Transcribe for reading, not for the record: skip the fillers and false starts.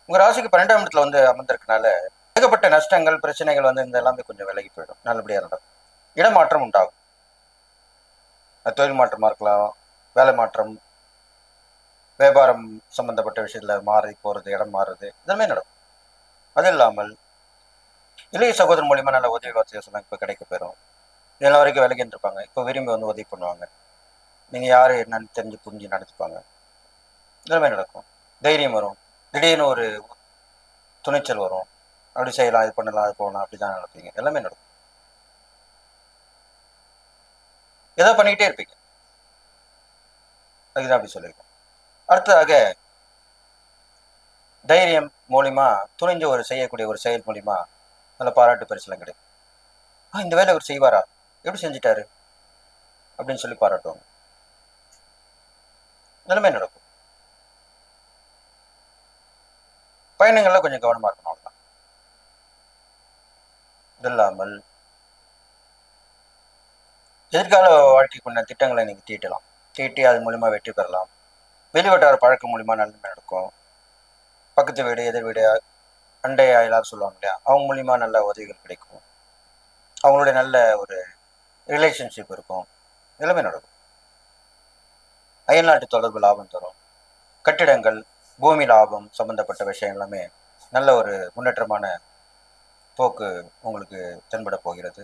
உங்க ராசிக்கு 12ஆம் இடத்துல வந்து அமர்ந்திருக்கனால ஏகப்பட்ட நஷ்டங்கள், பிரச்சனைகள் வந்து இந்த எல்லாமே கொஞ்சம் விலகி போயிடும். நல்லபடியா நடக்கும். இடமாற்றம் உண்டாகும். அது தொழில் மாற்றமா இருக்கலாம், வேலை மாற்றம், வியாபாரம் சம்பந்தப்பட்ட விஷயத்துல மாறி போறது, இடம் மாறுறது, இதெல்லாமே நடக்கும். அது இல்லாமல் இளைய சகோதரர் மூலியமா நல்ல உதவி வார்த்தைகள் இப்ப கிடைக்க பெறும். இதெல்லாம் வரைக்கும் விலகின்னு இருப்பாங்க. இப்ப விரும்பி வந்து உதவி பண்ணுவாங்க. நீங்க யாரு என்னன்னு தெரிஞ்சு புரிஞ்சு நடந்துப்பாங்க. இதெல்லாமே நடக்கும். தைரியம் வரும். திடீர்னு ஒரு துணிச்சல் வரும். அப்படி செய்யலாம், இது பண்ணலாம், அது போகலாம், அப்படிதான் நடப்பீங்க. எல்லாமே நடக்கும். ஏதோ பண்ணிக்கிட்டே இருப்பீங்க. அதுதான் அப்படி சொல்லியிருக்கேன். அடுத்ததாக தைரியம் மூலியமா துணிஞ்சு ஒரு செய்யக்கூடிய ஒரு செயல் மூலியமா நல்ல பாராட்டு பரிசுலாம் கிடைக்கும். இந்த வேலை அவர் செய்வாரா, எப்படி செஞ்சுட்டாரு அப்படின்னு சொல்லி பாராட்டுவாங்க. இதெல்லாமே நடக்கும். பயணங்கள்ல கொஞ்சம் கவனமா இருக்கணும், அவ்வளவுதான். இது இல்லாமல் எதிர்கால வாழ்க்கைக்குள்ள திட்டங்களை நீங்க தீட்டலாம். தீட்டி அது மூலியமா வெற்றி பெறலாம். வெளிவட்டார பழக்கம் மூலியமா நன்மை நடக்கும். பக்கத்து வீடு, எதிர் வீடு, அண்டை அயலார் சொல்லுவாங்க இல்லையா, அவங்க மூலியமா நல்ல உதவிகள் கிடைக்கும். அவங்களுடைய நல்ல ஒரு ரிலேஷன்ஷிப் இருக்கும். எல்லாமே நடக்கும். அயல்நாட்டு தொடர்பு லாபம் தரும். கட்டிடங்கள், பூமி லாபம் சம்பந்தப்பட்ட விஷயம் எல்லாமே நல்ல ஒரு முன்னேற்றமான போக்கு உங்களுக்கு தென்பட போகிறது.